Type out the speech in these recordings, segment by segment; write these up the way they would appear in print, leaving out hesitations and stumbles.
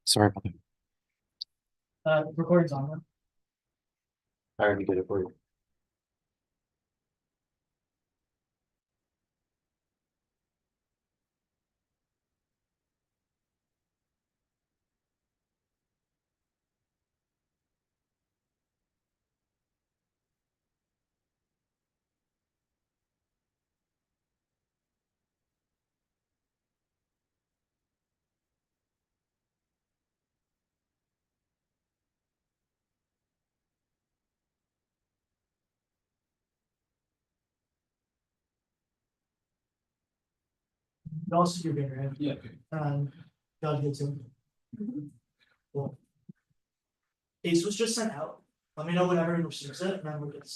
Sorry about that. Recording's on. I already did it for you. You also do better, right? Yeah. Y'all good too. Cool. Ace was just sent out. Let me know whenever everyone receives it, and then we'll get.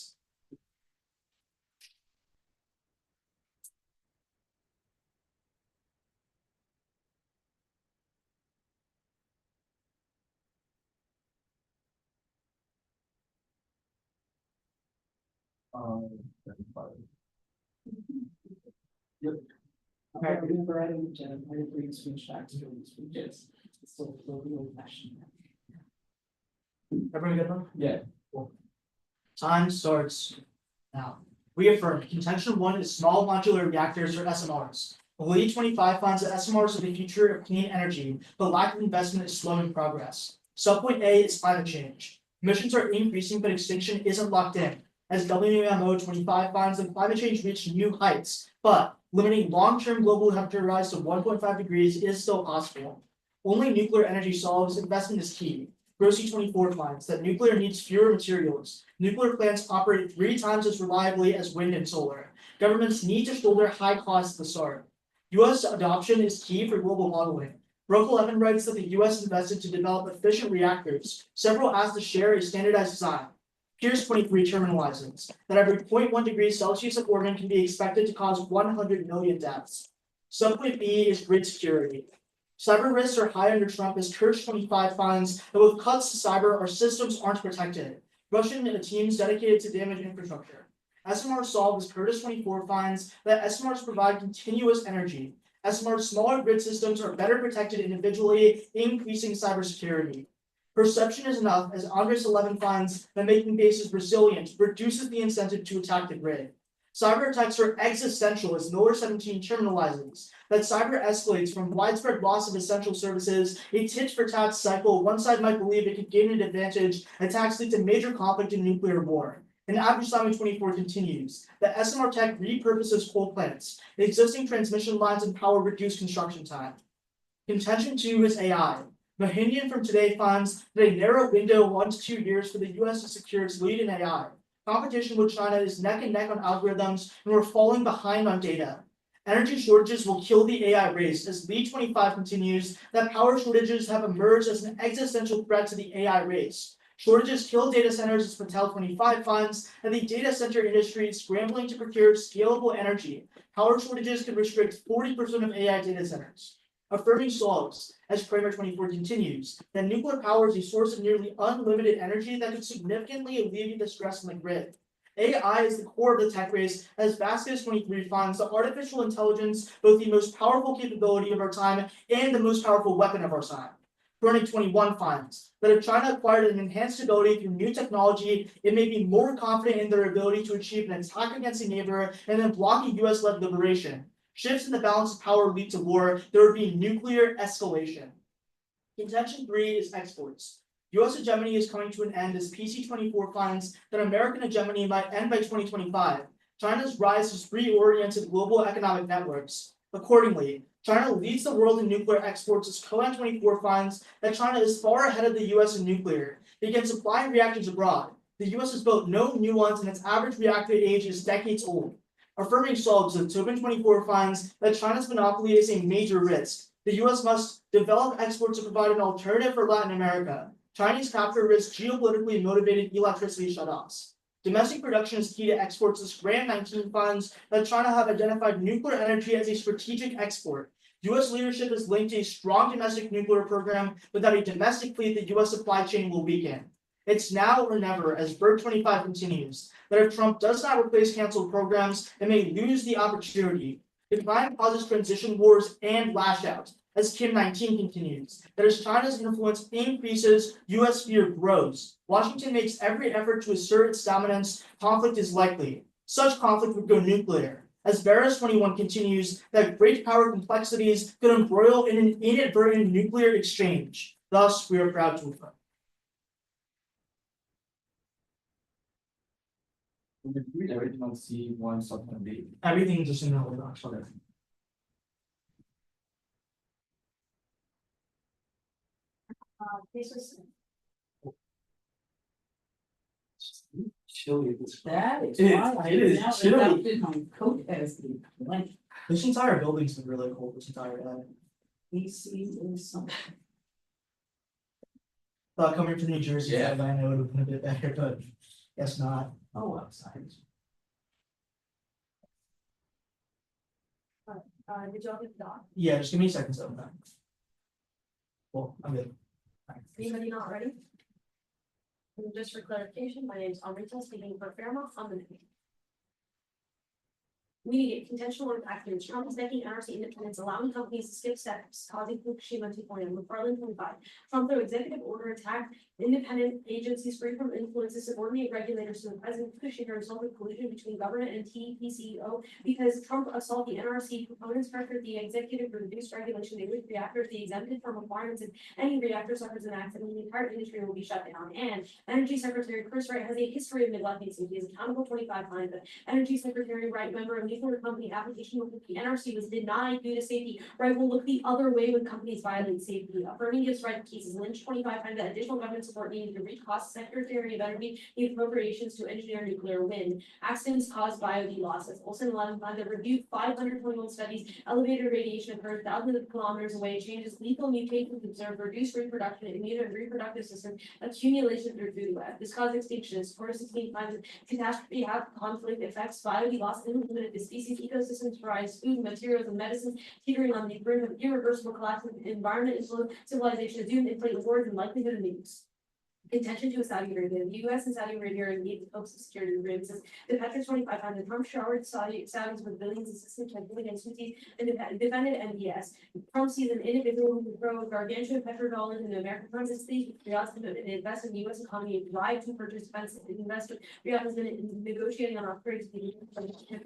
Yep. Alright, we're gonna go right into Jen, we're gonna bring speech back to the speeches. It's still the old fashioned. Everyone good now? Yeah. Time starts now. We affirm contention 1 is small modular reactors or SMRs. The lead 25 finds that SMRs are the future of clean energy, but lack of investment is slowing progress. Subpoint A is climate change. Emissions are increasing, but extinction isn't locked in. As WMO 25 finds that climate change reached new heights, but limiting long-term global temperature rise to 1.5 degrees is still possible. Only nuclear energy solves. Investment is key. Grossi 24 finds that nuclear needs fewer materials. Nuclear plants operate 3 times as reliably as wind and solar. Governments need to shoulder high costs at the start. U.S. adoption is key for global modeling. Brook 11 writes that the U.S. invested to develop efficient reactors. Several asked to share a standardized design. Pierce 23 terminalizes that every 0.1 degrees Celsius of warming can be expected to cause 100 million deaths. Subpoint B is grid security. Cyber risks are high under Trump as Kurtz 25 finds that with cuts to cyber, our systems aren't protected. Russian teams dedicated to damage infrastructure. SMR solve as Curtis 24 finds that SMRs provide continuous energy. SMR's smaller grid systems are better protected individually, increasing cybersecurity. Perception is enough, as Andres 11 finds that making bases resilient reduces the incentive to attack the grid. Cyber attacks are existential, as Miller 17 terminalizes that cyber escalates from widespread loss of essential services, a tit-for-tat cycle. One side might believe it could gain an advantage. Attacks lead to major conflict and nuclear war. And Accusations 24 continues that SMR tech repurposes coal plants. The existing transmission lines and power reduce construction time. Contention 2 is AI. Mahinian from Today finds that a narrow window 1 to 2 years for the US to secure its lead in AI. Competition with China is neck and neck on algorithms, and we're falling behind on data. Energy shortages will kill the AI race, as Lead 25 continues that power shortages have emerged as an existential threat to the AI race. Shortages kill data centers, as Patel 25 finds that the data center industry is scrambling to procure scalable energy. Power shortages could restrict 40% of AI data centers. Affirming solves, as Kramer 24 continues, that nuclear power is a source of nearly unlimited energy that could significantly alleviate the stress on the grid. AI is the core of the tech race, as Vasquez 23 finds that artificial intelligence both the most powerful capability of our time and the most powerful weapon of our time. Burning 21 finds that if China acquired an enhanced ability through new technology, it may be more confident in their ability to achieve an attack against a neighbor and then block a US-led liberation. Shifts in the balance of power lead to war. There would be nuclear escalation. Contention 3 is exports. US hegemony is coming to an end as PC24 finds that American hegemony might end by 2025. China's rise has reoriented global economic networks. Accordingly, China leads the world in nuclear exports as Cohen24 finds that China is far ahead of the US in nuclear. They can supply reactors abroad. The US has built no new ones and its average reactor age is decades old. Affirming solves that Tobin24 finds that China's monopoly is a major risk. The US must develop exports to provide an alternative for Latin America. Chinese capture risks geopolitically motivated electricity shutoffs. Domestic production is key to exports as Graham 19 finds that China have identified nuclear energy as a strategic export. US leadership is linked to a strong domestic nuclear program. Without a domestic fleet, the US supply chain will weaken. It's now or never, as Berg 25 continues, that if Trump does not replace canceled programs, it may lose the opportunity. The decline causes transition wars and lash out. As Kim 19 continues, that as China's influence increases, US fear grows. Washington makes every effort to assert its dominance, conflict is likely. Such conflict would go nuclear. As Varus 21 continues, that great power complexities could embroil in an inadvertent nuclear exchange. Thus, we are proud to affirm. Would you read the original C1 supplement B? Everything just in the order, actually. This was Chilly this. That is It is- why I it is now chilly. adopted my coat as the blanket. This entire building's been really cold this entire day. AC is something. Thought coming from New Jersey, Yeah. Atlanta would have been a bit better, but guess not. Oh, outside. did y'all get the doc? Yeah, just give me a second, so I'm done. Well, I'm good. Anybody not ready? And just for clarification, my name is Amrita, speaking for Fairmont on the meeting. We need contention on actions, Trump is making NRC independence, allowing companies to skip steps, causing Fukushima 2.0, McFarland 25. Trump through executive order attacked independent agencies free from influence to subordinate regulators to the president. Fukushima resulted collusion between government and TPCO because Trump assault the NRC proponents pressured the executive to reduce regulation. They would reactors be exempted from requirements if any reactor suffers an accident. The entire industry will be shut down. And Energy Secretary Chris Wright has a history of neglecting safety. He is accountable 25 times. The Energy Secretary Wright, member of nuclear company application with the NRC was denied due to safety. Wright will look the other way when companies violate safety. Affirming gives Wright cases Lynch 25 times that additional government support needed to reach cost. Secretary of Energy need appropriations to engineer nuclear wind. Accidents caused biod losses. Olson 11 5 that reviewed 521 studies. Elevated radiation occurs thousands of kilometers away. Changes lethal mutations observed. Reduced reproduction in immune and reproductive system. Accumulation through food web. This caused extinctions. 416 finds catastrophe have conflict effects. Biod loss limited the species ecosystems rise. Food, materials, and medicines teetering on the brink of irreversible collapse of the environment and civilization. Doomed inflate wars and likelihood of news. Intention to Saudi Arabia. The U.S. and Saudi Arabia are in need of hopes of security agreements. The Petra 2500 Trump showered Saudis with billions of systems against Houthis and defended NDS. Trump sees an individual who throw gargantuan petrodollars into American currency. Riyadh's commitment to invest in the U.S. economy and drive to purchase defense investment. Riyadh has been negotiating on upgrades to the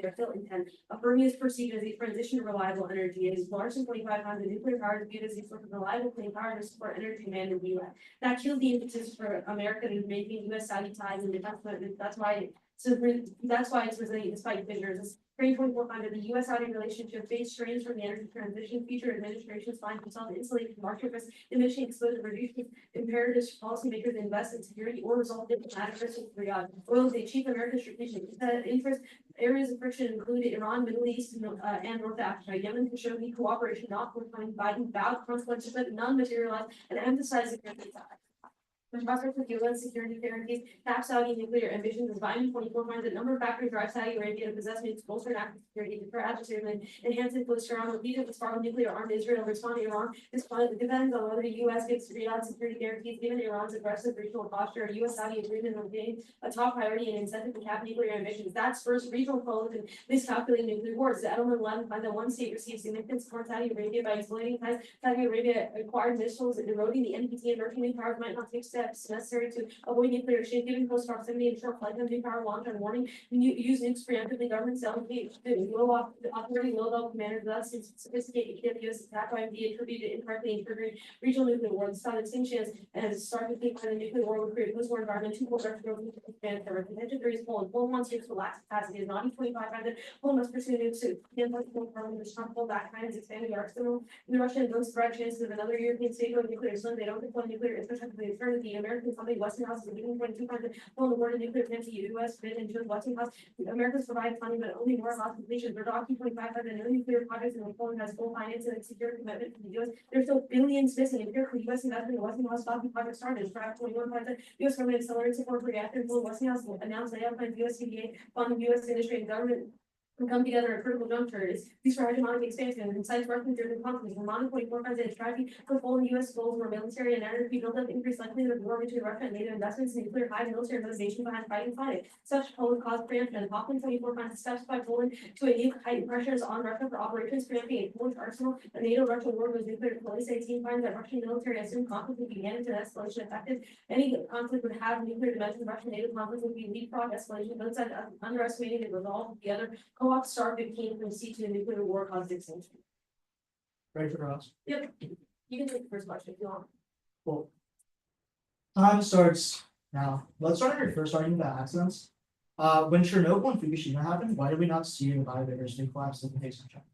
their still intent. Affirming is perceived as a transition to reliable energy. It is large than 2500 nuclear power is viewed as a source of reliable clean power to support energy demand in the U.S. That killed the impetus for America to maintain U.S. Saudi ties and defense commitments. That's why it's resilient despite fissures. 2400 the U.S. Saudi relationship faced strains from the energy transition. Future administrations find themselves insulated from market risk, diminishing exposure, reducing imperatives for policymakers to invest in security or resolve diplomatic risk with Riyadh. Oil is a chief American strategic interest. Areas of friction include Iran, Middle East, and North Africa. Yemen could show cooperation not forthcoming. Biden vowed consequences but none materialized and emphasized security. The prospect of UN security guarantees cap Saudi nuclear ambitions as Biden 24 finds a number of factors drive Saudi Arabia to possess nukes, bolster national security, deter adversaries, and enhance influence around the region with foreign nuclear armed Israel respond to Iran. This depends on whether the U.S. gives Riyadh security guarantees. Given Iran's aggressive regional posture, a U.S. Saudi agreement remains a top priority and incentive to cap nuclear ambitions. That spurs regional coalition miscalculating nuclear wars. The Edelman 11 finds that one state receives significant support Saudi Arabia by exploiting ties. Saudi Arabia acquired missiles and eroding the NPT and emerging new powers might not take steps necessary to avoid nuclear exchange. Given close proximity and short flight time, new power long-term warning, use nukes preemptively. Government operating low-level commanders thus sophisticated U.S. attack by be attributed incorrectly and triggering regional nuclear war. The start extinction as start to think by the nuclear war would create a post-war environment. Two poles are growing to expand cover. Contention 3 is Poland. Poland wants nukes for lax capacity is not E2500. Poland must pursue nukes to the Trump pullback time has expanded the arsenal. The Russian don't spread chances of another European state going nuclear soon. They don't deploy nuclear infrastructure. They turn the American company Westinghouse is leading 2200 on the word of nuclear plants. The U.S. bid into Westinghouse. Americans provide funding, but only more cost completion. They're docking 2500 no nuclear projects, and Poland has full finance and secure commitment to the U.S. There's still billions missing. Empirical U.S. investment in Westinghouse docking project started. Draft 21 U.S. government accelerated support for reactor. Westinghouse announced layout plans. U.S. CDA funding U.S. industry and government and come together at critical junctures. These are hegemonic expansion and incites Russian-driven conflicts. And non-point forecasts a strategy for fulfilling U.S. goals where military and energy buildup increased likelihood of war between Russia and NATO investments and nuclear high military motivation behind fighting climate. Such Poland caused preemption. Hoffman 24 finds steps by Poland to a new heightened pressures on Russia for operations preempting a Polish arsenal. A NATO-Russia war was nuclear. Police 18 finds that Russian military assumed conflict would begin into escalation effective. Any conflict would have nuclear dimensions. Russian NATO conflict would be leapfrog escalation. Both sides underestimating the resolve of the other. Co-op star 15 from C to nuclear war caused extinction. Ready for us? Yep. You can take the first question if you want. Cool. Time starts now. Let's start with your first argument about accidents. When Chernobyl and Fukushima happened, why did we not see the biodiversity collapse that takes in China?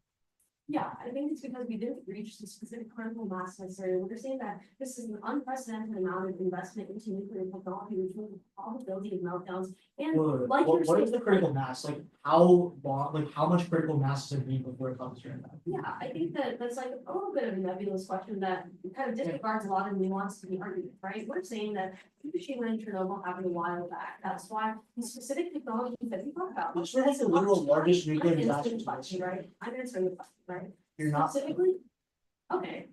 Yeah, I think it's because we didn't reach the specific critical mass necessary. We're saying that this is an unprecedented amount of investment into nuclear technology, which will probability of meltdowns. And like you're What is saying, the critical mass? Like how long, like how much critical mass does it need before it comes to that? yeah, I think that that's like a little bit of a nebulous question that kind of disregards a lot of nuance to the argument, right? We're saying that Fukushima and Chernobyl happened a while back. That's why the specific technologies that we talk about. Which one is the literal largest nuclear I'm answering disaster? the question, right? I'm answering the question, right? You're not. Specifically, okay.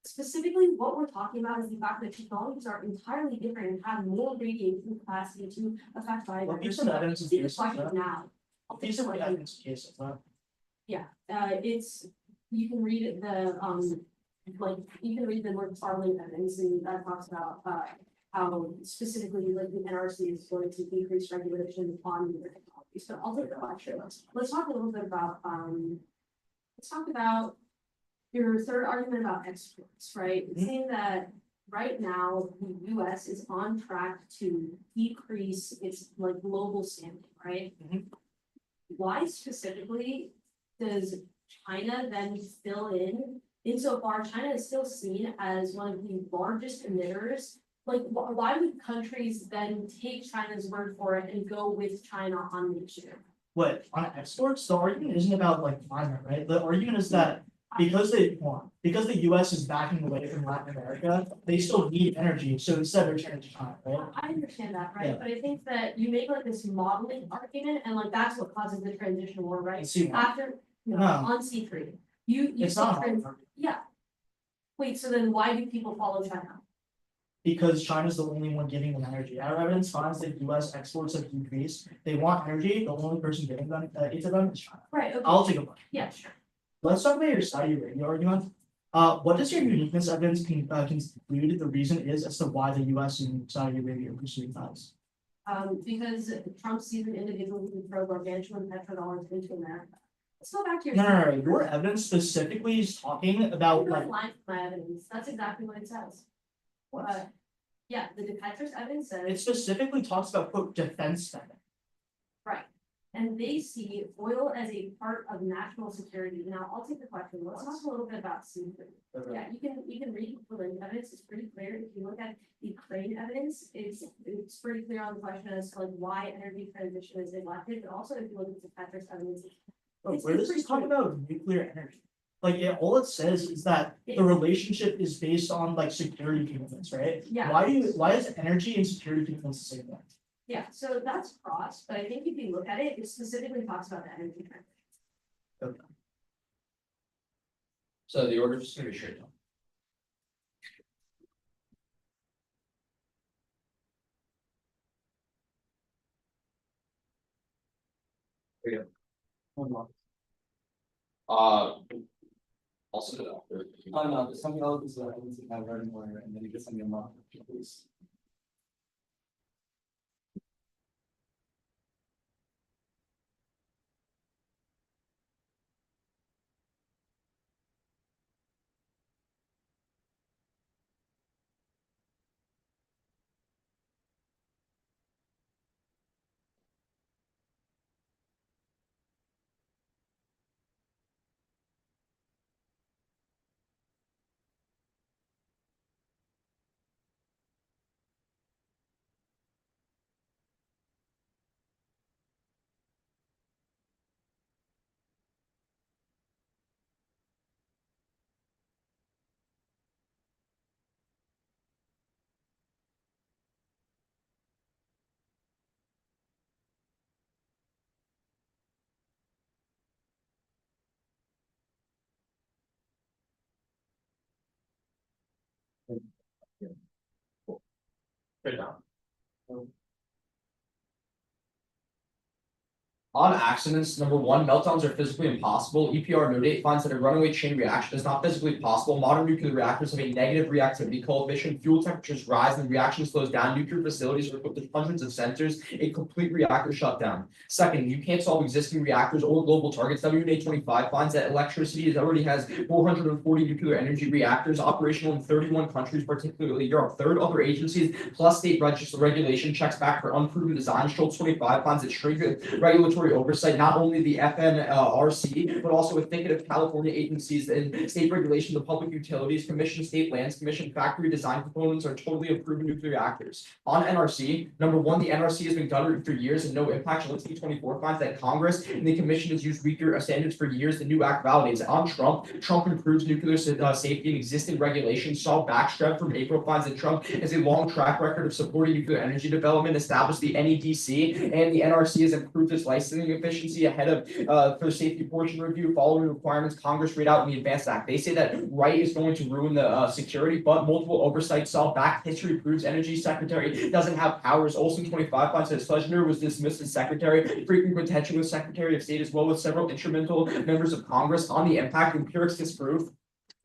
Specifically, what we're talking about is the fact that technologies are entirely different and have more radiation capacity to affect biodiversity. What piece of evidence is See the this? question now. What piece of evidence case is that? Yeah, it's, you can read it, like, you can read the word parliament evidence and that talks about, how specifically like the NRC is going to increase regulation on nuclear technology. So I'll take the lecture. Let's talk a little bit about, let's talk about your third argument about exports, right? It's saying that right now, the US is on track to decrease its like global standing, right? Mhm. Why specifically does China then fill in? Insofar, China is still seen as one of the largest emitters. Like, why would countries then take China's word for it and go with China on the issue? What, on exports, the argument isn't about like climate, right? The argument is that because the US is backing away from Latin America, they still need energy, so instead they're turning to China, right? I understand that, right? Yeah. But I think that you make like this modeling argument and like that's what causes the transition war, right? See, After, No. on C3, you it's say not, trans- yeah. Wait, so then why do people follow China? because China's the only one giving them energy. Our evidence finds that US exports have decreased. They want energy, the only person giving them it to them is China. Right, okay, I'll take a look. yeah, sure. Let's talk about your Saudi Arabia argument. What does your uniqueness evidence conclude the reason is as to why the US and Saudi Arabia are pursuing ties? Because Trump sees an individual who can throw gargantuan petrodollars into America. Let's go back to your. No. Your evidence specifically is talking about I'm like not lying for my evidence, that's exactly what it says. what? Yeah, the DePetris evidence says. It specifically talks about quote defense spending. Right, and they see oil as a part of national security. Now, I'll take the question, let's talk a little bit about C3. Yeah, you can read the Lynn evidence, it's pretty clear. If you look at the Crane evidence, it's pretty clear on the question as to like why energy transition is neglected, but also if you look at the Petrus evidence. It's Where does pretty this talk clear. about nuclear energy? Like all it says is that the relationship is based on like security commitments, right? Yeah. Why is energy and security commitments the same thing? Yeah, so that's cross, but I think if you look at it, it specifically talks about the energy transition. Okay. So the order is just gonna be straight down. There you go. One more. I'll send it out. Oh, no, there's something else, is I need to have writing order, and then you get something in mind, please. Good down. On accidents, number one, meltdowns are physically impossible. EPR no date finds that a runaway chain reaction is not physically possible. Modern nuclear reactors have a negative reactivity coefficient. Fuel temperatures rise and the reaction slows down. Nuclear facilities are equipped with hundreds of sensors. A complete reactor shutdown. Second, you can't solve existing reactors or global targets. WNA25 finds that electricity already has 440 nuclear energy reactors operational in 31 countries, particularly Europe. Third, other agencies plus state regulation checks back for unproven design. Schultz 25 finds that stringent regulatory oversight, not only the FNRC, but also a thicket of California agencies and state regulation, the Public Utilities Commission, State Lands Commission, factory design components are totally approved nuclear reactors. On NRC, number one, the NRC has been done for years and no impact. Schultz 24 finds that Congress and the Commission has used weaker standards for years. The new act validates it. On Trump improves nuclear safety and existing regulations. Saul Backstrap from April finds that Trump has a long track record of supporting nuclear energy development, established the NEDC, and the NRC has improved its licensing efficiency ahead of for safety portion review, following requirements Congress read out in the Advanced Act. They say that Wright is going to ruin the security, but multiple oversights saw back. History proves Energy Secretary doesn't have powers. Olson 25 finds that Schlesinger was dismissed as Secretary. Frequent contention with Secretary of State as well as several instrumental members of Congress on the impact. Empirics disprove.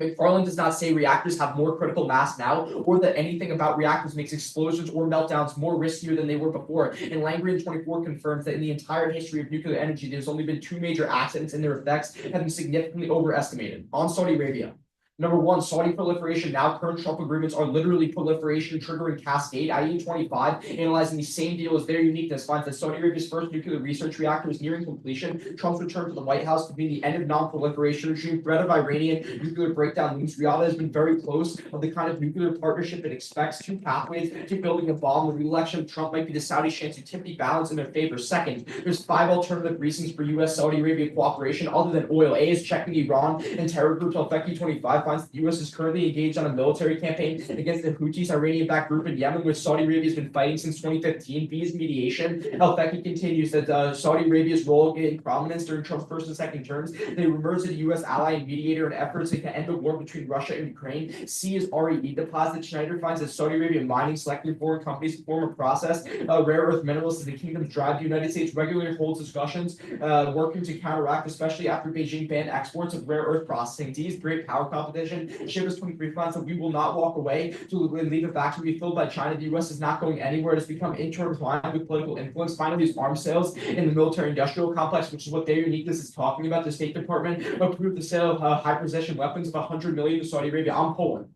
McFarland does not say reactors have more critical mass now, or that anything about reactors makes explosions or meltdowns more riskier than they were before. And Langren 24 confirms that in the entire history of nuclear energy, there's only been 2 major accidents and their effects have been significantly overestimated. On Saudi Arabia. Number one, Saudi proliferation. Now current Trump agreements are literally proliferation triggering cascade. IE25, analyzing the same deal as their uniqueness, finds that Saudi Arabia's first nuclear research reactor is nearing completion. Trump's return to the White House could be the end of non-proliferation regime. Threat of Iranian nuclear breakdown looms. Riyadh has been very close of the kind of nuclear partnership it expects. 2 pathways to building a bomb. The re-election of Trump might be the Saudis' chance to tip the balance in their favor. Second, there's 5 alternative reasons for U.S.-Saudi Arabia cooperation other than oil. A is checking Iran and terror group Al-Feki 25 finds the U.S. is currently engaged on a military campaign against the Houthis, Iranian-backed group in Yemen, which Saudi Arabia has been fighting since 2015. B is mediation. Al-Feki continues that Saudi Arabia's role in prominence during Trump's first and second terms. They emerged as a U.S. ally and mediator in efforts to end the war between Russia and Ukraine. C is REE deposit. Schneider finds that Saudi Arabia mining selecting foreign companies to form a process rare earth minerals as the kingdom's drive. The United States regularly holds discussions working to counteract, especially after Beijing banned exports of rare earth processing. D is great power competition. Shivers 23 finds that we will not walk away to leave a vacuum be filled by China. The U.S. is not going anywhere. It has become intertwined with political influence. Finally, is arms sales in the military-industrial complex, which is what their uniqueness is talking about. The State Department approved the sale of high-precision weapons of $100 million to Saudi Arabia. On Poland.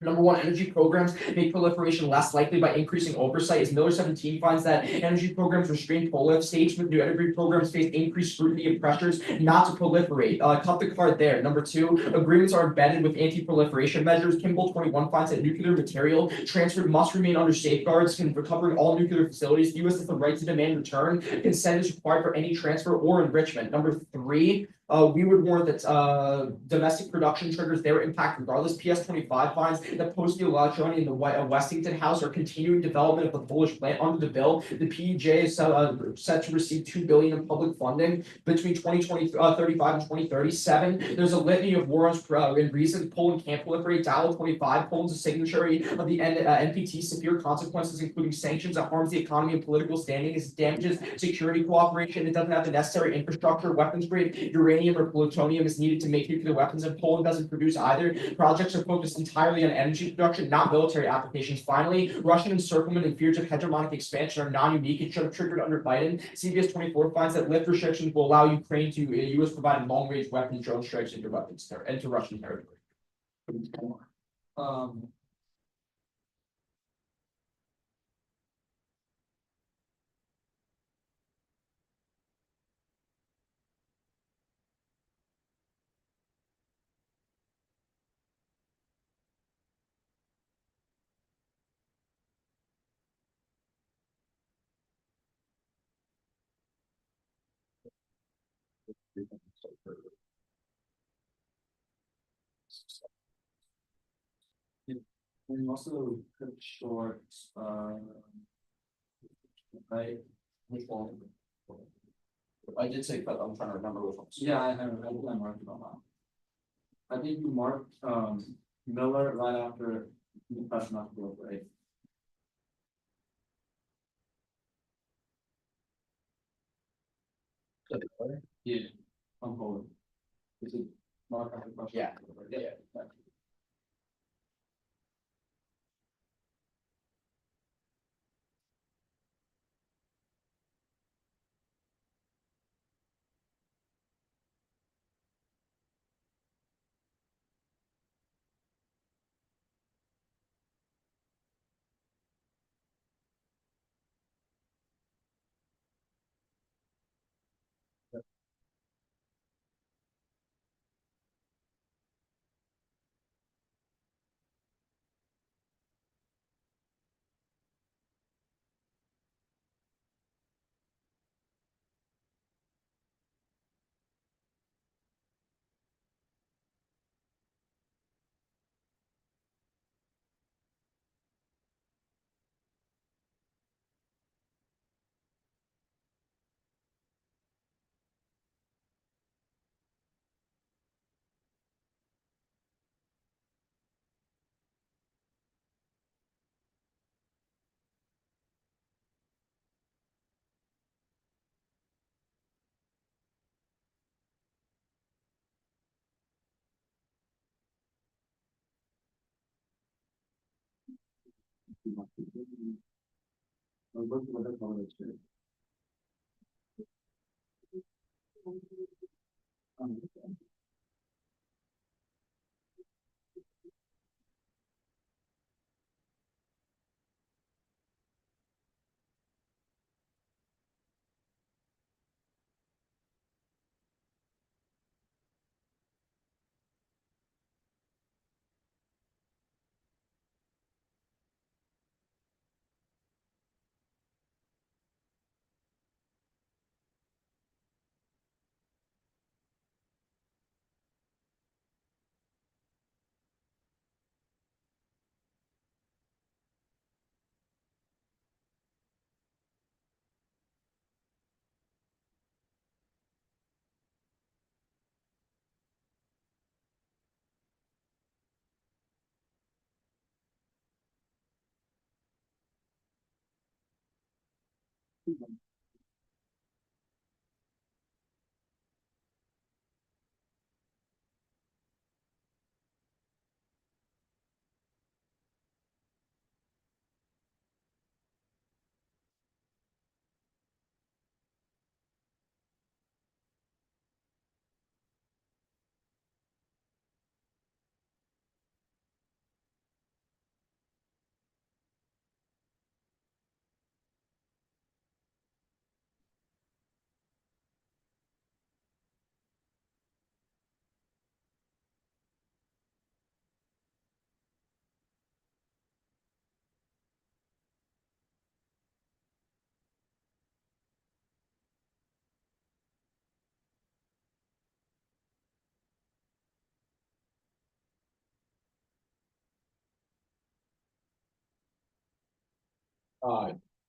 Number one, energy programs make proliferation less likely by increasing oversight. As Miller 17 finds that energy programs restrain proliferation. States with new energy programs face increased scrutiny and pressures not to proliferate. Cut the card there. Number two, agreements are embedded with anti-proliferation measures. Kimball 21 finds that nuclear material transferred must remain under safeguards covering all nuclear facilities. The U.S. has the right to demand return. Consent is required for any transfer or enrichment. Number three, we would warn that domestic production triggers their impact regardless. PS 25 finds that post-Electroni and the Westington House are continuing development of the Polish plant under the bill. The PEJ is set to receive $2 billion in public funding between 2035 and 2037. There's a litany of wars and reasons Poland can't proliferate. Dial 25, Poland's a signatory of the NPT. Severe consequences, including sanctions that harms the economy and political standing, it damages security cooperation. It doesn't have the necessary infrastructure, weapons grade uranium or plutonium is needed to make nuclear weapons, and Poland doesn't produce either. Projects are focused entirely on energy production, not military applications. Finally, Russian encirclement and fears of hegemonic expansion are non-unique. It should have triggered under Biden. CBS 24 finds that lift restrictions will allow Ukraine to U.S. provided long-range weapons drone strikes into Russian territory. We also cut short, right? Which one? I did say, but I'm trying to remember which ones. Yeah, I marked it on that. I think you marked Miller right after The pressure not to proliferate. Yeah, I'm holding. Is it mark after question? Yeah. Yeah. I'm working with a college.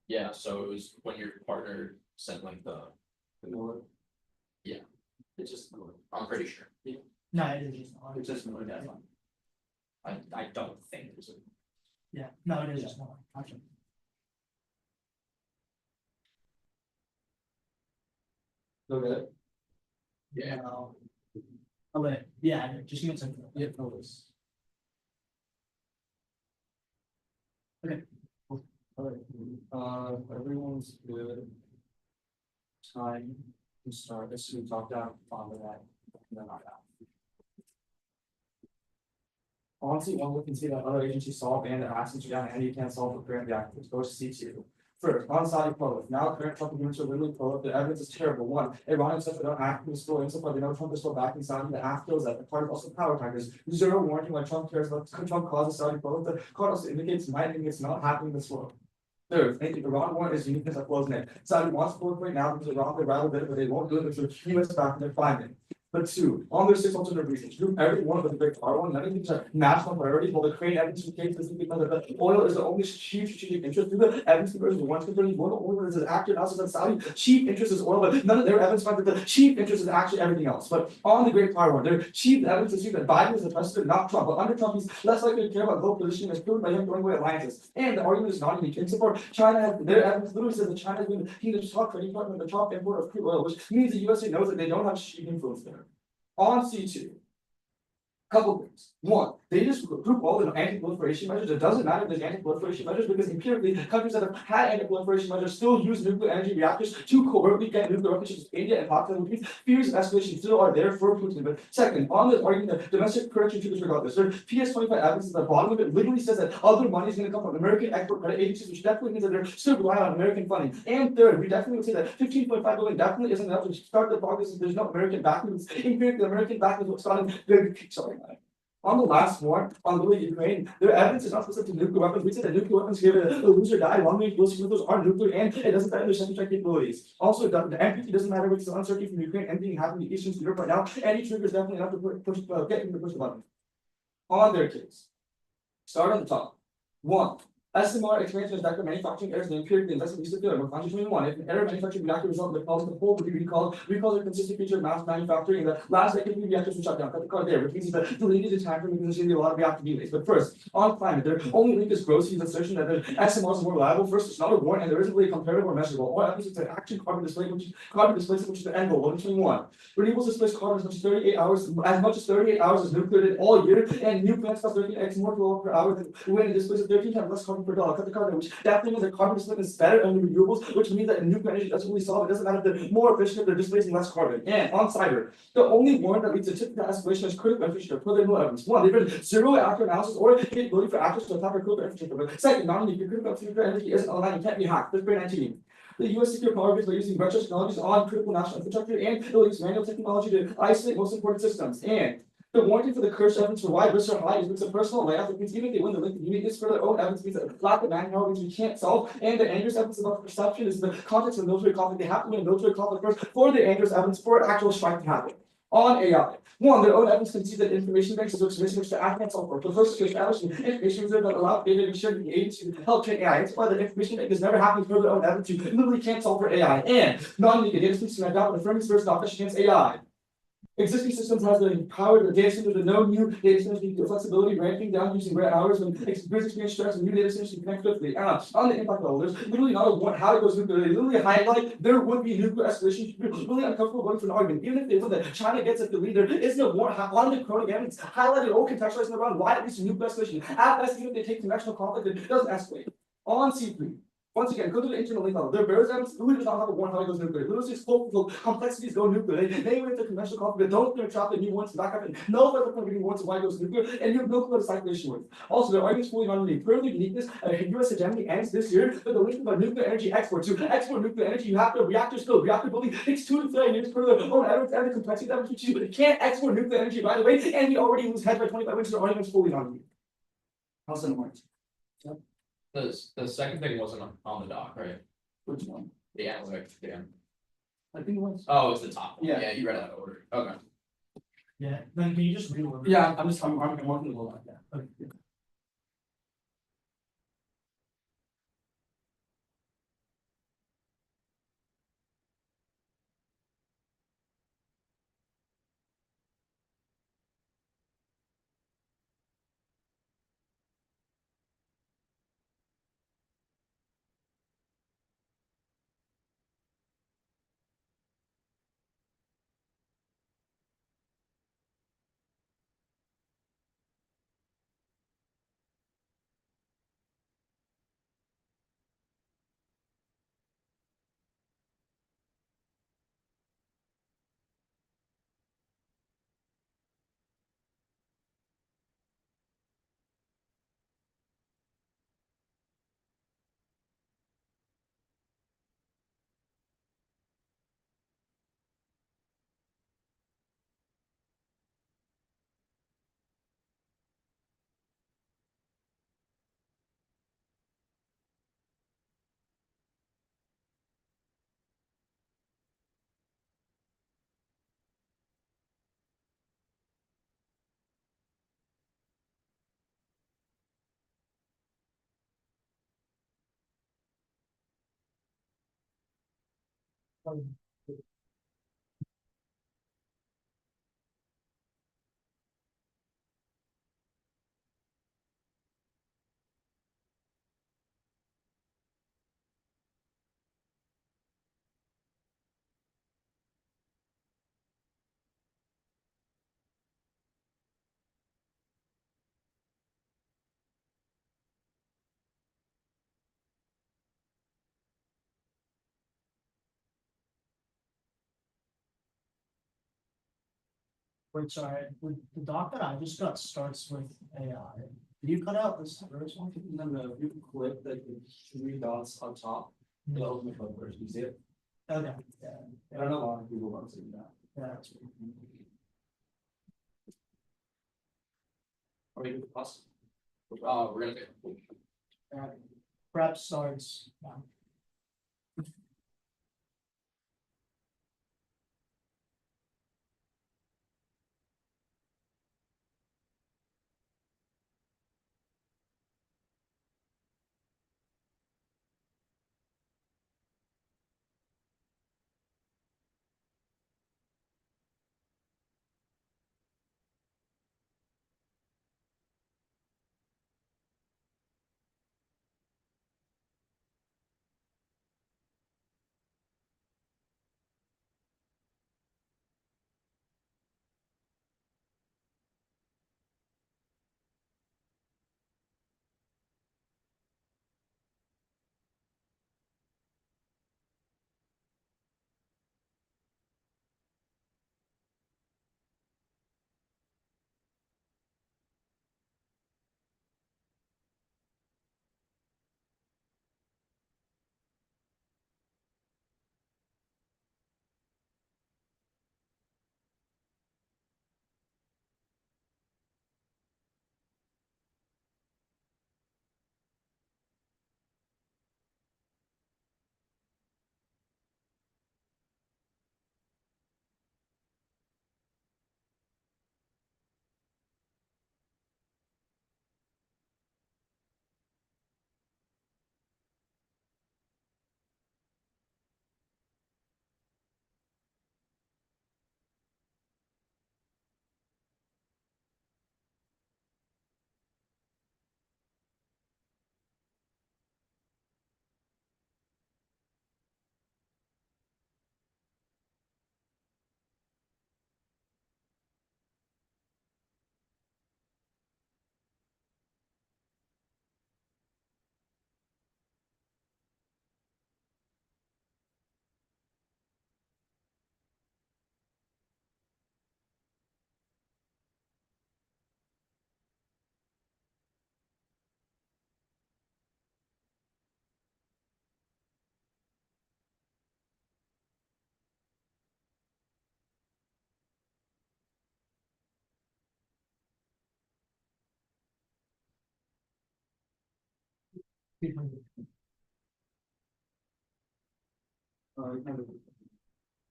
Yeah, so it was when your partner sent like the. Yeah. It's just, I'm pretty sure. No, it is just one. It's just another deadline. I don't think there's a. Yeah, no, it is just one. Gotcha. Okay. Yeah. Oh, wait, yeah, just give me a second. Yeah, no worries. Okay. Alright, everyone's good. Time to start, as soon as we talk down on that, and then not out. Honestly, one look and see that other agencies solve and the actions down and you can't solve for current reactors, go to C2. First, on side prolif, now current Trump agreements are literally prolif, the evidence is terrible. One, Iranian stuff that don't act in store, insofar they know Trump is still backing Saudi, the half kills that the card also power tigers. Zero warning when Trump cares about Trump causes Saudi prolif, the card also indicates my opinion it's not happening this world. Third, thank you. Iran war is uniqueness that flows in it. Saudi wants to proliferate now because Iran would rather bit, but they won't do it because US back in their finding. But two, on those 6 alternative reasons, group every one of the big R one, none of these are national priorities, while the crane evidence case is because of the oil is the only chief strategic interest. Through the evidence versus the one concerning oil is active analysis that Saudi chief interest is oil, but none of their evidence finds that the chief interest is actually everything else. But on the great power war, their chief evidence is that Biden is the president, not Trump. But under Trump, he's less likely to care about global positioning as proven by him throwing away alliances. And the argument is not unique. In support, China has their evidence literally says that China has been the kingdom's top trading partner, the top importer of crude oil, which means the USA knows that they don't have chief influence there. On C2, couple things. One, they just group all the anti-proliferation measures. It doesn't matter if there's anti-proliferation measures because empirically, countries that have had anti-proliferation measures still use nuclear energy reactors to covertly get nuclear weapons, such as India and Pakistan. Which means fears of escalation still are there for Putin. But second, on this argument that domestic correction to disregard this, their PS25 evidence at the bottom of it literally says that other money is going to come from American export credit agencies, which definitely means that they're still relying on American funding. And third, we definitely would say that 15.5 billion definitely isn't enough to start the progress if there's no American backing. Empirically, American backing is what's starting. Sorry. On the last war, on the Ukraine, their evidence is not specific to nuclear weapons. We said that nuclear weapons give a loser die, long-range ballistic missiles are nuclear, and it doesn't matter their semi-strike capabilities. Also, the NPT doesn't matter which is uncertainty from Ukraine, anything happening in Eastern Europe right now. Any trigger is definitely enough to get them to push the button. On their case, start on the top. One, SMR expansion is back to manufacturing errors and empirically investment used to failure. We're 21. If an error manufacturing reactor result in the cause of the whole would be recalled, recalls are a consistent feature of mass manufacturing in the last decade reactors were shut down. Cut the card there, which means that deleted the time frame because there's a lot of reactor delays. But first, on climate, their only link is Grossi's assertion that the SMRs are more reliable. First, it's not a warrant and there isn't really a comparative or measurable. All evidence is that actually carbon displacement, which is the end goal. 121. Renewables displace carbon as much as 38 hours, as nuclear did all year, and new plants cost 13x more kilowatt per hour than wind and displaces 13 times less carbon per dollar. Cut the card there, which definitely means that carbon displacement is better than renewables, which means that nuclear energy doesn't really solve it. It doesn't matter if they're more efficient if they're displacing less carbon. And on cider, the only warrant that leads to typical escalation is critical infrastructure. Per their no evidence. One, they've been zero after analysis or capability for actors to attack our critical infrastructure. But second, not only if your critical nuclear energy isn't online, it can't be hacked. That's very 19. The U.S. secure power grids by using retro technologies on critical national infrastructure, and it will use manual technology to isolate most important systems. And the warranty for the Kirsch evidence for why risks are high is because of personal layout. It means even if they win the link, the uniqueness for their own evidence means that lack of manpower means we can't solve. And the Andrews evidence about perception is the context of military conflict. They have to win a military conflict first for the Andrews evidence for actual strike to happen. On AI. One, their own evidence concedes that information banks is missing, which the can't solve for. The first is to establish an information reserve that allows data to be shared with the agency to help train AI. That's why the information bank is never happening for their own evidence. You literally can't solve for AI. And not only the data systems to adopt the firm's first adoption against AI. Existing systems has the power, the data centers with no new data centers need the flexibility, ramping down using rare hours when grid experience starts and new data centers can connect quickly. On the impact level, there's literally not a one how it goes nuclear. They literally highlight there would be nuclear escalation. It's really uncomfortable going for an argument. Even if they win that China gets at the lead, there is no one on the chronic evidence highlighted or contextualized in the round why it leads to nuclear escalation. At best, even if they take conventional conflict, it doesn't escalate. On C3. Once again, go to the internal link level. Their bears evidence literally does not have a warrant how it goes nuclear. Literally scope complexities go nuclear. They went into conventional conflict, don't trap the new ones back up and no further point getting warrants of why it goes nuclear, and you have no clue what cyclation works. Also, their arguments fully non unique. Further uniqueness, US hegemony ends this year, but the link about nuclear energy exports. To export nuclear energy, you have to reactors build. Reactor building takes 2 to 3 years per their own evidence and the complexity of that which you can't export nuclear energy by the way, and we already lose head by 25 which their arguments fully non unique. How's that work? The second thing wasn't on the doc, right? Which one? The analytic, yeah. I think it was. Oh, it's the top one. Yeah. Yeah, you read it out of order. Okay. Yeah, then can you just read over? Yeah, I'm working a little on that. Okay. Wait, sorry, the doc that I just got starts with AI. Did you cut out this first one? No, you click the three dots on top, it'll open the code first, you see it? Okay, yeah, I don't know why people want to do that. yeah, that's weird. Are we good with us? We're gonna do. Alright, prep starts now.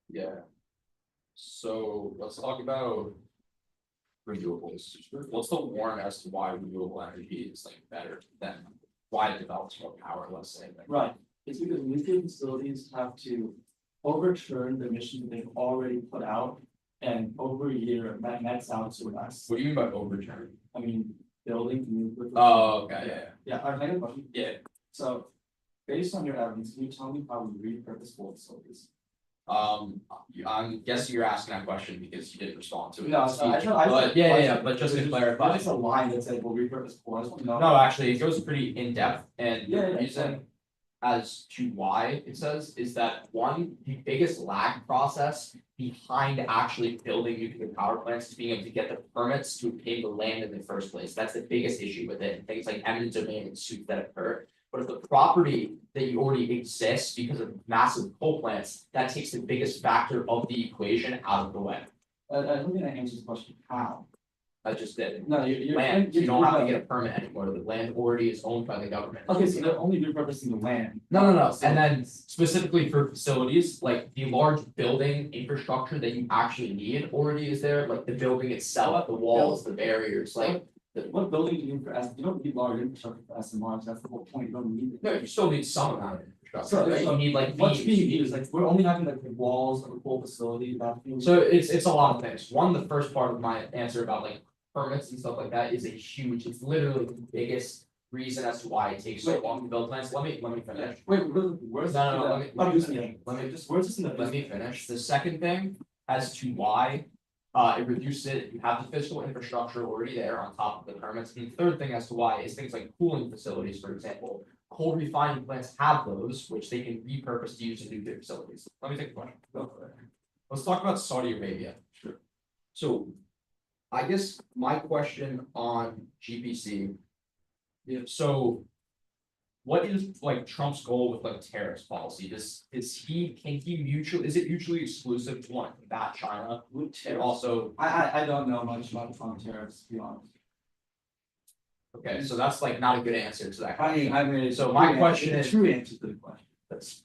Yeah. So let's talk about renewables. What's the warrant as to why renewable energy is like better than why it develops more power, let's say? Like, Right, it's because nuclear facilities have to overturn the emissions they've already put out. And over a year, that nets out to us, what do you mean by overturn? I mean, building nuclear. Oh, okay, yeah, Yeah, I have a question. yeah. So, based on your evidence, can you tell me how we repurpose old facilities? I'm guessing you're asking that question because you didn't respond to it. No, so I But but just to clarify. It's a line that said we'll repurpose cores. No, actually, it goes pretty in depth and Yeah, the yeah, reason as to why it says is that one, the biggest lag process behind actually building nuclear power plants is being able to get the permits to obtain the land in the first place. That's the biggest issue with it. Things like eminent domain and suits that occur. But if the property that you already exists because of massive coal plants, that takes the biggest factor of the equation out of the way. I don't think that answers the question, how? I just did. No, you're. Land, you don't have to get a permit anymore, the land already is owned by the government. Okay, so they're only repurposing the land. No, and then specifically for facilities, like the large building infrastructure that you actually need already is there, like the building itself, the walls, the barriers, like. What building do you need for you don't need large infrastructure for SMRs, that's the whole point, you don't need it. No, you still need some amount of infrastructure. infrastructure, So, right? You need like What's beams, being you need- used, like, we're only having like the walls of the whole facility, that being. So it's a lot of things. One, the first part of my answer about like permits and stuff like that is a huge, it's literally the biggest reason as to why it takes so long to build plants. Let me finish. Wait, where's? No, the- let me I'm just finish. kidding. Let me Just, where's this in the? Let me finish. The second thing as to why it reduces it, you have the physical infrastructure already there on top of the permits. And the third thing as to why is things like cooling facilities, for example. Coal refining plants have those, which they can repurpose to use in nuclear facilities. Let me take a question. Let's talk about Saudi Arabia. Sure. So I guess my question on GPC. Yeah, so what is like Trump's goal with like tariffs policy? Is it mutually exclusive to want to combat China? And also, I don't know much about Trump tariffs, to be honest. okay, so that's like not a good answer to that. I mean, So my question it's is- a true answer to the question. That's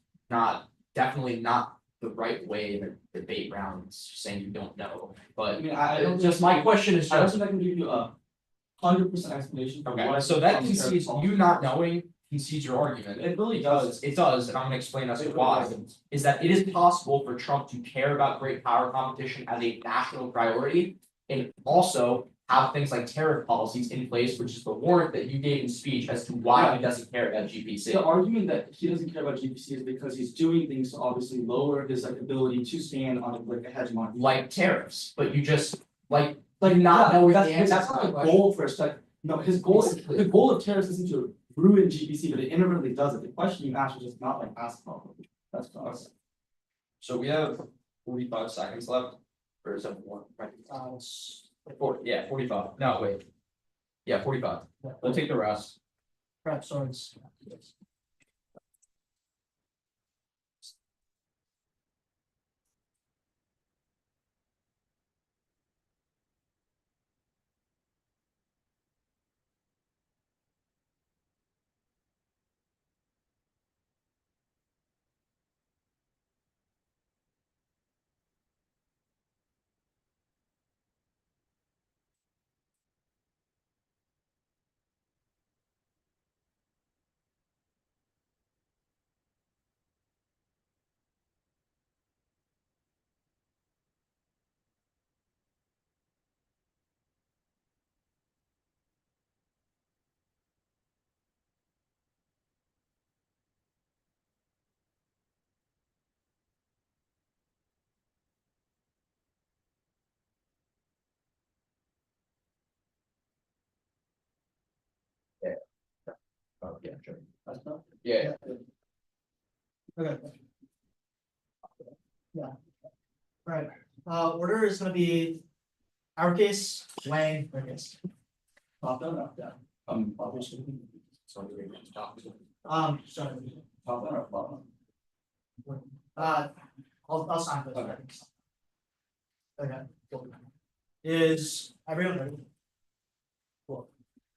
definitely not the right way in a debate round, it's saying you don't know, I but mean, I don't. just my question is I don't just, think I can give you a 100% explanation. for okay, what so that Trump's tariff concedes, policy you not knowing concedes your argument. It really Because does. it does, and I'm gonna explain as to It really why, doesn't. is that it is possible for Trump to care about great power competition as a national priority. And also have things like tariff policies in place, which is the warrant that you gave in speech as to why he doesn't care about GPC. The argument that he doesn't care about GPC is because he's doing things to obviously lower his like ability to stand on like a hegemony. Like tariffs, but you just like Like not know what the that's answer that's to not the the question. goal for a second. No, his goal is, the goal of tariffs isn't to ruin GPC, but it inadvertently does it. The question you asked was just not like asked properly. That's what I was saying. So we have 45 seconds left, or is that more? Yeah, 45, no, wait. Yeah, 45, we'll take the rest. Perhaps swords. Oh, yeah, sure. That's not. Yeah, Okay. Yeah. Right, order is gonna be our case, Wayne, our case. Top down, up down. Obviously. so we can talk to. Sorry. Top down or bottom? I'll sign this. Okay. Okay. Cool. Is everyone ready? Cool.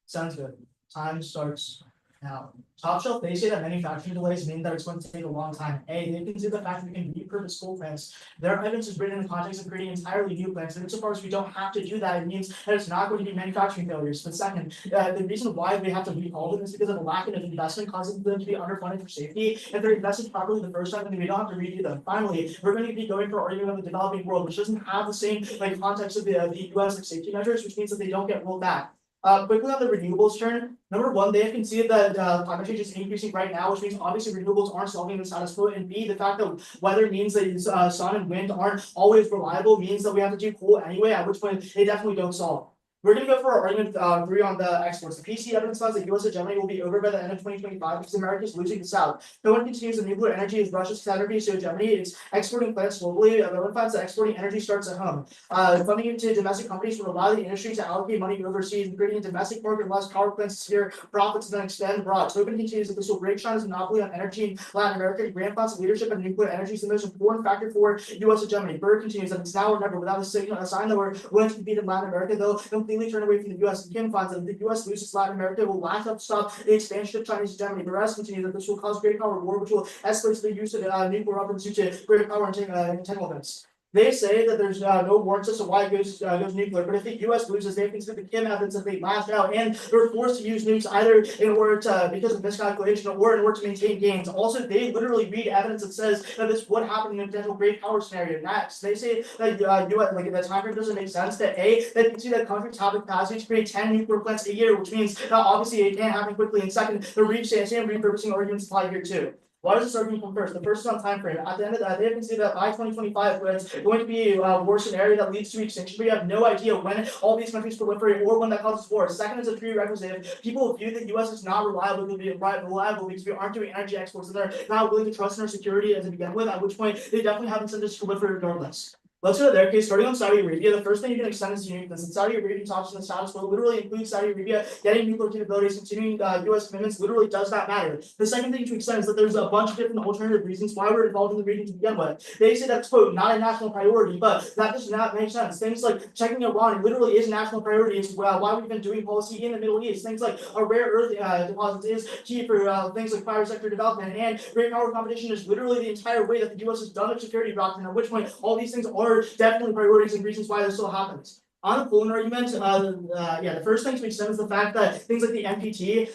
Sounds good. Time starts now. Top shelf, they say that manufacturing delays mean that it's going to take a long time. A, they consider the fact that we can repurpose coal plants. Their evidence is written in the context of creating entirely new plants, and insofar as we don't have to do that, it means that it's not going to be manufacturing failures. But second, the reason why we have to recall them is because of a lack of investment causing them to be underfunded for safety. If they're invested properly the first time, then we don't have to redo them. Finally, we're going to be going for argument of the developing world, which doesn't have the same like context of the US like safety measures, which means that they don't get rolled back. Quickly on the renewables turn, number one, they have conceded that climate change is increasing right now, which means obviously renewables aren't solving the status quo, and B, the fact that weather means that sun and wind aren't always reliable means that we have to do coal anyway, at which point they definitely don't solve. We're gonna go for our argument 3 on the exports. The PC evidence finds that US hegemony will be over by the end of 2025 because America is losing the South. No one continues that nuclear energy is Russia's counterpiece to hegemony. It's exporting plants globally. No one finds that exporting energy starts at home. Funding into domestic companies will allow the industry to allocate money overseas and creating a domestic market allows power plants to secure profits and then expand abroad. Tobin continues that this will break China's monopoly on energy in Latin America. Grant funds leadership in nuclear energy is the most important factor for US hegemony. Berg continues that it's now or never without a sign that we're willing to compete in Latin America, though completely turn away from the US. And Kim finds that if the US loses Latin America, will lack up to stop the expansion of Chinese hegemony. Perez continues that this will cause great power war, which will escalate to the use of nuclear weapons due to greater power entanglements. They say that there's no warrants as to why it goes nuclear, but if the US loses, they consider the Kim evidence that they lashed out and they're forced to use nukes either in order to, because of miscalculation or in order to maintain gains. Also, they literally read evidence that says that this would happen in a potential great power scenario. Next, they say that US, like the time frame doesn't make sense, that that you can see that countries have the capacity to create 10 nuclear plants a year, which means that obviously it can't happen quickly. And second, the same repurposing arguments apply here too. Why does this argument come first? The first is on time frame. At the end of that, they can see that by 2025, it's going to be a war scenario that leads to extinction. We have no idea when all these countries proliferate or when that causes war. Second is a prerequisite. People view the U.S. as not reliable because we aren't doing energy exports and they're not willing to trust in our security as to begin with. At which point they definitely have incentives to proliferate regardless. Let's go to their case. Starting on Saudi Arabia, the first thing you can extend is uniqueness. And Saudi Arabian option the status quo literally includes Saudi Arabia getting nuclear capabilities, continuing U.S. commitments literally does not matter. The second thing to extend is that there's a bunch of different alternative reasons why we're involved in the region to begin with. They say that's quote not a national priority, but that does not make sense. Things like checking Iran literally is a national priority. It's why we've been doing policy in the Middle East. Things like a rare earth deposits is key for things like private sector development, and great power competition is literally the entire way that the U.S. has done its security doctrine. At which point all these things are definitely priorities and reasons why this still happens. On the Poland argument, the first thing to make sense is the fact that things like the NPT,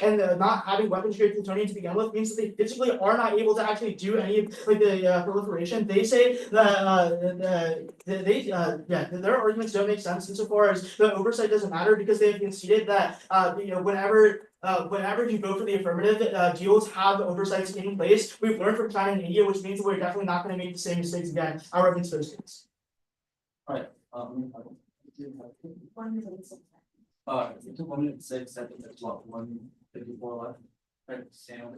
and not having weapons grade plutonium to begin with means that they physically are not able to actually do any of like the proliferation. They say that their arguments don't make sense insofar as the oversight doesn't matter because they have conceded that whenever you vote for the affirmative, deals have oversights in place. We've learned from China and India, which means that we're definitely not going to make the same mistakes again. Our against those things. Alright, 1 minute. we took 1 minute 6 seconds, that's what, 1:54 left. Right, Sam.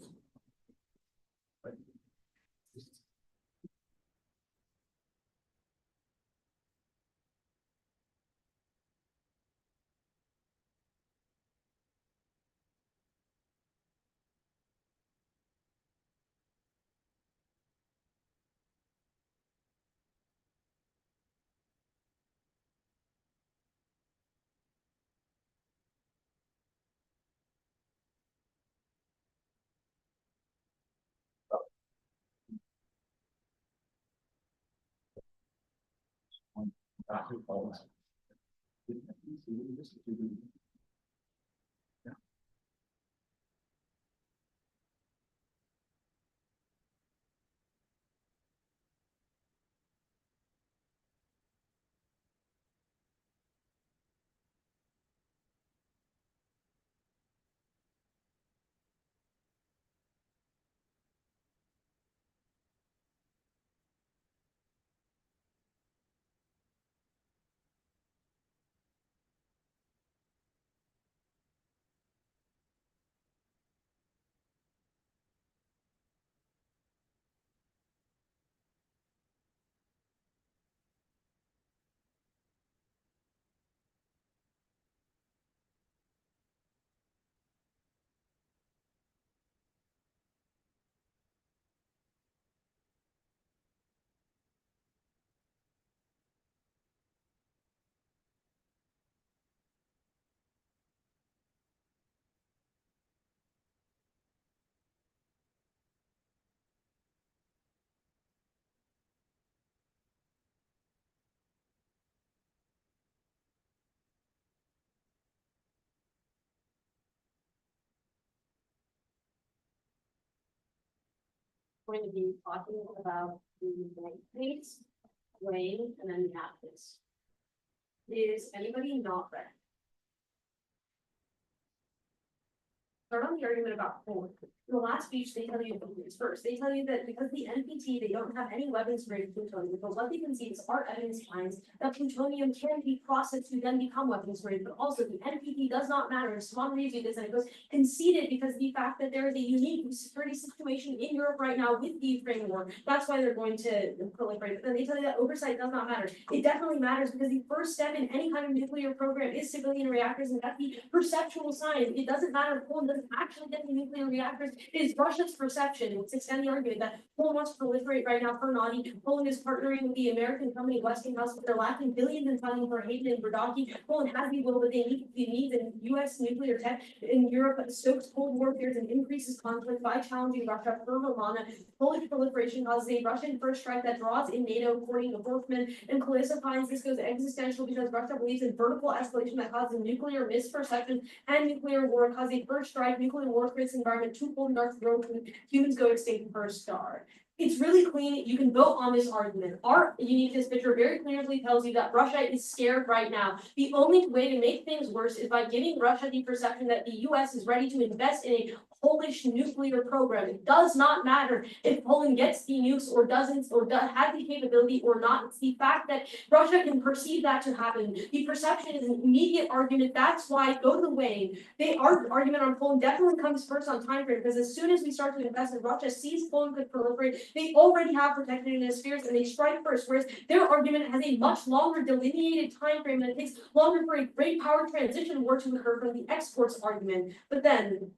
Going to be talking about the blank page, Wayne, and then the apples. Is anybody not ready? Start on the argument about Poland. In the last speech, they tell you this first. They tell you that because the NPT, they don't have any weapons grade plutonium. But what they can see is our evidence finds that plutonium can be processed to then become weapons grade. But also the NPT does not matter. Simon reads this and it goes conceded because of the fact that there is a unique security situation in Europe right now with the Ukraine war. That's why they're going to proliferate. But then they tell you that oversight does not matter. It definitely matters because the first step in any kind of nuclear program is civilian reactors, and that's the perceptual science. It doesn't matter if Poland doesn't actually get the nuclear reactors. It is Russia's perception, let's extend the argument that Poland wants to proliferate right now for naughty. Poland is partnering with the American company Westinghouse, but they're lacking billions in funding for Hayden and Brodowski. Poland has the will, but they need the US nuclear tech in Europe that stokes Cold War fears and increases conflict by challenging Russia per Romana. Polish proliferation causes a Russian first strike that draws in NATO, according to Borkman, and Kalisa finds this goes existential because Russia believes in vertical escalation that causes nuclear misperception and nuclear war, cause a first strike, nuclear war creates an environment too cold and dark to grow food, humans go extinct first star. It's really clean. You can vote on this argument. Our uniqueness picture very clearly tells you that Russia is scared right now. The only way to make things worse is by giving Russia the perception that the US is ready to invest in a Polish nuclear program. It does not matter if Poland gets the nukes or doesn't, or has the capability or not. It's the fact that Russia can perceive that to happen. The perception is an immediate argument. That's why go to the way. Our argument on Poland definitely comes first on time frame, because as soon as we start to invest in Russia sees Poland could proliferate, they already have protected in their spheres and they strike first, whereas their argument has a much longer delineated time frame and it takes longer for a great power transition war to occur from the exports argument. But then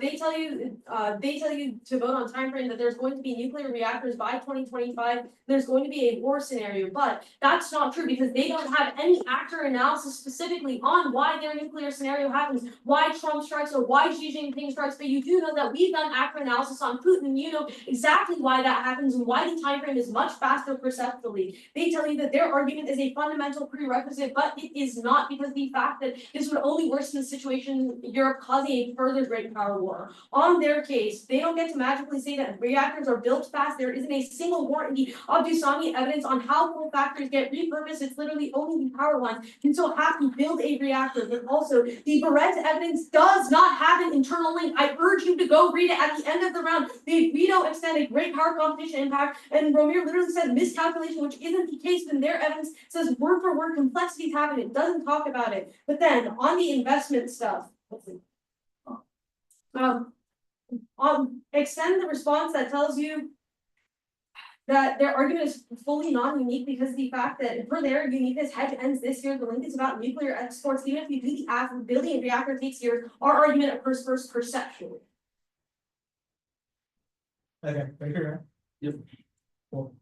they tell you to vote on time frame that there's going to be nuclear reactors by 2025. There's going to be a war scenario, but that's not true because they don't have any actor analysis specifically on why their nuclear scenario happens, why Trump strikes or why Xi Jinping strikes. But you do know that we've done actor analysis on Putin, and you know exactly why that happens and why the time frame is much faster perceptually. They tell you that their argument is a fundamental prerequisite, but it is not, because the fact that this would only worsen the situation in Europe, causing a further great power war. On their case, they don't get to magically say that reactors are built fast. There isn't a single warranty of Dusami evidence on how coal factories get repurposed. It's literally only the power lines can still have to build a reactor. But also, the Barrett evidence does not have an internal link. I urge you to go read it at the end of the round. They veto extend a great power competition impact, and Romir literally said miscalculation, which isn't the case when their evidence says word for word complexities happen. It doesn't talk about it. But then on the investment stuff, extend the response that tells you that their argument is fully non-unique because of the fact that for their uniqueness, hedge ends this year. The link is about nuclear exports. Even if you do the half billion reactor takes years, our argument occurs first perceptually. Okay, right here. Yep. Cool.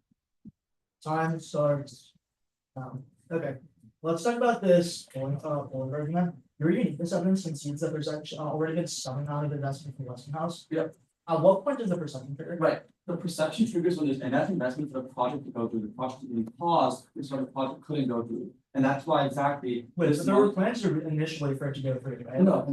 Time starts. Okay, let's talk about this Poland argument. Your uniqueness evidence concedes that there's actually already been some amount of investment from Westinghouse. Yep. At what point does the perception trigger? Right. The perception triggers when there's enough investment for the project to go through. The project to be paused, which the project couldn't go through. And that's why exactly. Wait, so there were plans initially for it to go through, right? No.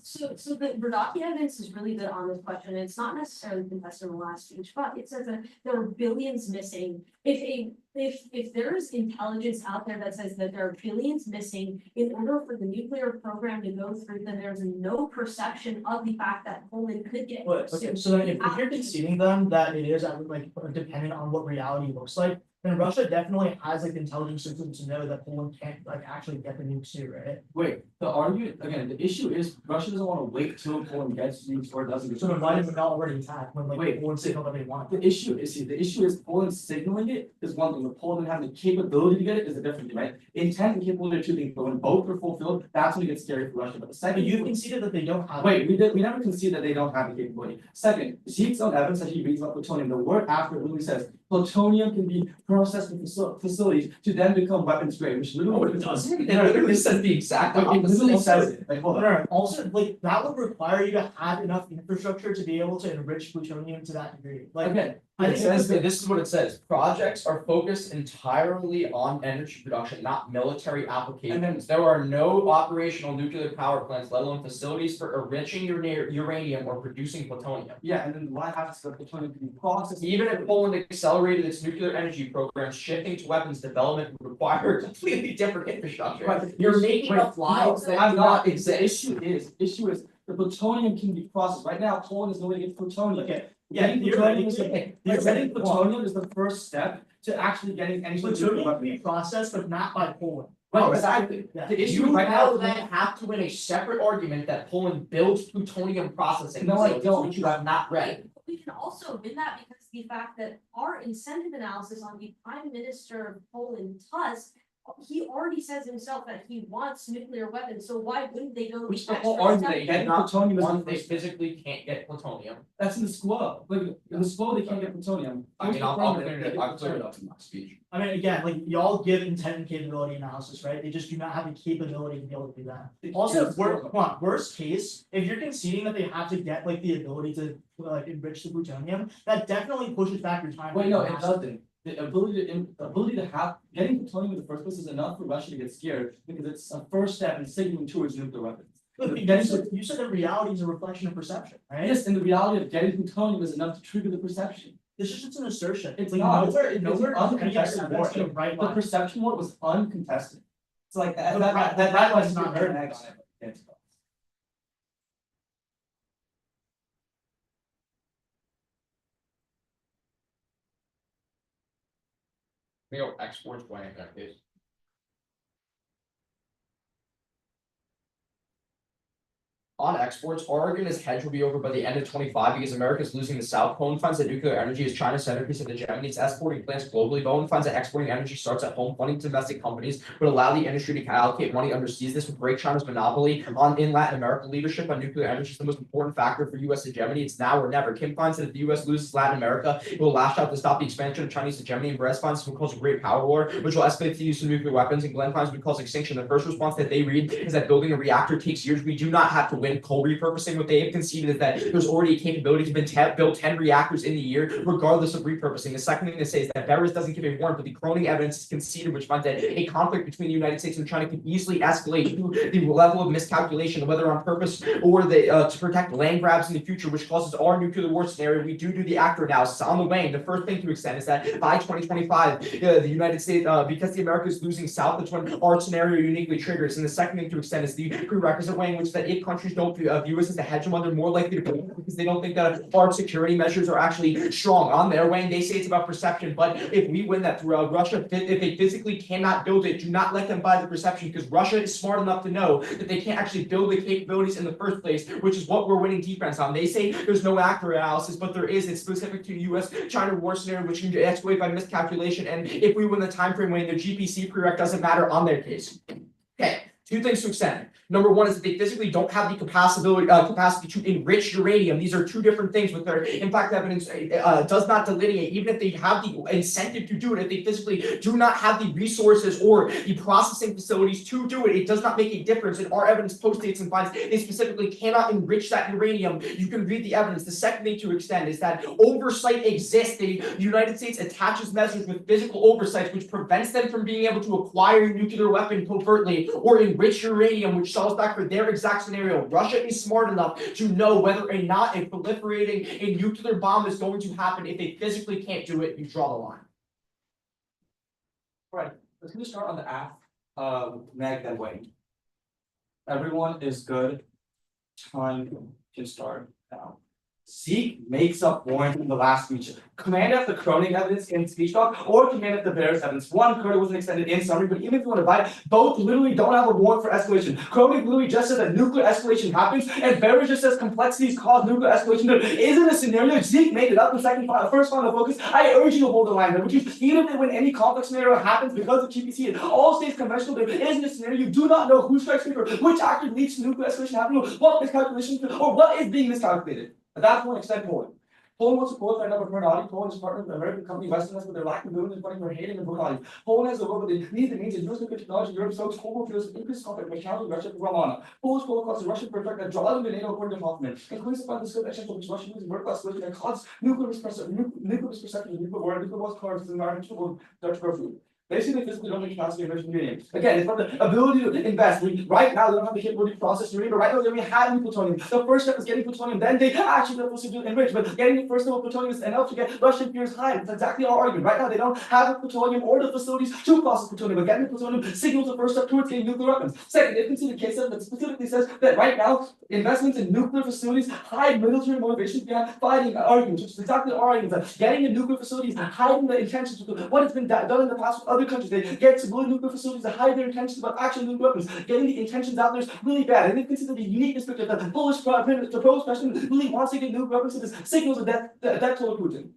So the Brodowski evidence is really good on this question. It's not necessarily confessed in the last speech, but it says that there are billions missing. If there is intelligence out there that says that there are billions missing in order for the nuclear program to go through, then there's no perception of the fact that Poland could get. But, okay, so then if you're conceding them that it is like dependent on what reality looks like, then Russia definitely has like the intelligence system to know that Poland can't like actually get the nukes too, right? Wait, the argument, again, the issue is Russia doesn't want to wait till Poland gets nukes or doesn't. So then why did it not already attack when like Wait, Poland signaled that they want it? The issue is Poland signaling it is one thing, but Poland having the capability to get it is a different thing, right? Intent and capability are two things, but when both are fulfilled, that's when it gets scary for Russia. But the second. But you conceded that they don't have. Wait, we never conceded that they don't have the capability. Second, Zeke's own evidence that he reads about plutonium, the word after it literally says plutonium can be processed in facilities to then become weapons grade, which literally. It doesn't. It literally says the exact It opposite. literally says it. Like, hold on. No, also, like that would require you to have enough infrastructure to be able to enrich plutonium to that degree. Like, Again, I It think says that this is what it says. Projects are focused entirely on energy production, not military applications. There are no operational nuclear power plants, let alone facilities for enriching uranium or producing plutonium. yeah, and then what happens to the plutonium can be processed. Even if Poland accelerated its nuclear energy program, shifting to weapons development would require completely different infrastructure. Right. You're making Wait, up lives no, that I'm do not. not The exist. issue is the plutonium can be processed. Right now, Poland is nowhere to get plutonium. Okay. Getting plutonium is Theoretically, getting plutonium is the first step to actually getting any sort of plutonium nuclear can be weapon. processed, but not by Poland. Right, exactly. Yeah. The issue You right now now. then have to win a separate argument that Poland builds plutonium processing No, I facilities, don't. which you have not read. We can also win that because the fact that our incentive analysis on the Prime Minister of Poland, Tusk, he already says himself that he wants nuclear weapons, so why wouldn't they go? Which the extra whole argument step? that you Getting not plutonium is want, the they first physically can't get plutonium. That's in the SQA, like, in the SQA, they can't get plutonium. I mean, I'll clear it, I'll clear it up in my speech. I mean, again, like, y'all give intent and capability analysis, right? They just do not have the capability to be able to do that. Also, come on, worst case, if you're conceding that they have to get like the ability to like enrich the plutonium, that definitely pushes back your time. Wait, no, it doesn't. The ability to have, getting plutonium in the first place is enough for Russia to get scared, because it's a first step in signaling towards nuclear weapons. Look, you said that reality is a reflection of perception, right? Yes, and the reality of getting plutonium is enough to trigger the perception. This is just an assertion. It's like not. nowhere It's does uncontested any of war. right The line. perception war was uncontested. It's like The right line's not heard. We go exports blank in that case. On exports, our argument is hedge will be over by the end of 25 because America is losing the South. Bowen finds that nuclear energy is China's centerpiece of the hegemony. It's exporting plants globally. Bowen finds that exporting energy starts at home. Funding domestic companies would allow the industry to allocate money underseas. This would break China's monopoly in Latin America. Leadership on nuclear energy is the most important factor for U.S. hegemony. It's now or never. Kim finds that if the U.S. loses Latin America, it will lash out to stop the expansion of Chinese hegemony. And Brez finds this will cause a great power war, which will escalate the use of nuclear weapons. And Glenn finds would cause extinction. The first response that they read is that building a reactor takes years. We do not have to win coal repurposing. What they have conceded is that there's already a capability to build 10 reactors in the year, regardless of repurposing. The second thing to say is that Beres doesn't give a warrant, but the Croning evidence is conceded, which finds that a conflict between the United States and China could easily escalate to the level of miscalculation, whether on purpose or to protect land grabs in the future, which causes our nuclear war scenario. We do the actor analysis on the way. The first thing to extend is that by 2025, the United States, because the America is losing South, that's when our scenario uniquely triggers. And the second thing to extend is the prerequisite way in which that if countries don't view us as a hegemon, they're more likely to because they don't think that our security measures are actually strong. On their way, they say it's about perception, but if we win that through Russia, if they physically cannot build it, do not let them buy the perception, because Russia is smart enough to know that they can't actually build the capabilities in the first place, which is what we're winning defense on. They say there's no actor analysis, but there is. It's specific to U.S.-China war scenario, which can escalate by miscalculation, and if we win the time frame when the GPC prereq doesn't matter on their case. Okay. Two things to extend. Number one is that they physically don't have the capacity to enrich uranium. These are two different things. With their impact evidence does not delineate. Even if they have the incentive to do it, if they physically do not have the resources or the processing facilities to do it, it does not make a difference. And our evidence postdates and finds they specifically cannot enrich that uranium. You can read the evidence. The second thing to extend is that oversight exists. The United States attaches measures with physical oversight, which prevents them from being able to acquire a nuclear weapon covertly or enrich uranium, which sells back for their exact scenario. Russia is smart enough to know whether or not a proliferating a nuclear bomb is going to happen. If they physically can't do it, you draw the line. Right, let's gonna start on the mag that way. Everyone is good. Time can start now. Zeke makes up warrant in the last speech. Command after Croning evidence in speech talk, or command after Beres evidence. One, Croning wasn't extended in summary, but even if you want to buy it, both literally don't have a warrant for escalation. Croning literally just said that nuclear escalation happens, and Beres just says complexities cause nuclear escalation. There isn't a scenario. Zeke made it up. The first final focus. I urge you to hold the line there, which is even if when any complex scenario happens because of GPC and all states conventional, there isn't a scenario. You do not know who strikes first, which actor leads to nuclear escalation happening, what miscalculation, or what is being miscalculated. At that point, extend Poland. Poland wants to quote right now with Bernardi. Poland is partnered with the American company Westerners, but their lack of ability and funding for hating and Bernardi. Poland has the world, but they need the means to use nuclear technology. Europe soaks cold fuels increased conflict by challenging Russia to Ramana. Polish Holocaust is Russian project that draws them to NATO according to Hoffman. Includes the scope action for which Russia uses world-class solution that causes nuclear misperception, nuclear war, nuclear wars, cars, and environmental Dutch curfew. Basically, physically don't have capacity to enrich uranium. Again, it's about the ability to invest. Right now, they don't have the capability to process uranium, but right now, they already have plutonium. The first step is getting plutonium, then they actually have the possibility to enrich. But getting the first level plutonium is enough to get Russian fears high. That's exactly our argument. Right now, they don't have the plutonium or the facilities to process plutonium, but getting the plutonium signals the first step towards getting nuclear weapons. Second, they consider a case that specifically says that right now, investments in nuclear facilities hide military motivations behind fighting arguments, which is exactly our argument, that getting in nuclear facilities, hiding the intentions of what has been done in the past with other countries. They get to build nuclear facilities to hide their intentions about actual nuclear weapons. Getting the intentions out there is really bad. And they consider the uniqueness that the Polish president really wants to get nuclear weapons, so this signals a death toll of Putin.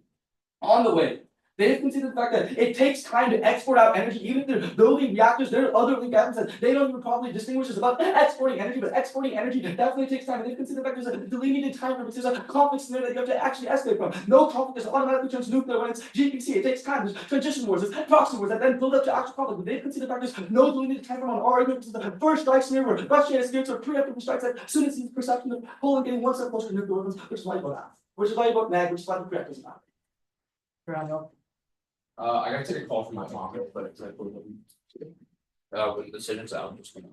On the way, They've considered the fact that it takes time to export out energy, even if they're building reactors, there are other reactors that they don't even probably distinguish as about exporting energy, but exporting energy definitely takes time, and they've considered the fact there's a delineated time frame, there's a conflict scenario that you have to actually escalate from. No conflict just automatically turns nuclear when it's GPC, it takes time, there's transition wars, there's proxy wars that then build up to actual conflict, but they've considered the fact there's no delineated time frame on our argument, this is the first strike scenario where Russia has steered to preemptive strikes that soon as the perception of Poland getting one step closer to nuclear weapons, which is why you vote out, which is why you vote neg, which is why the correct is not. I gotta take a call from my mom, but it's like, when the decision's out, I'm just gonna.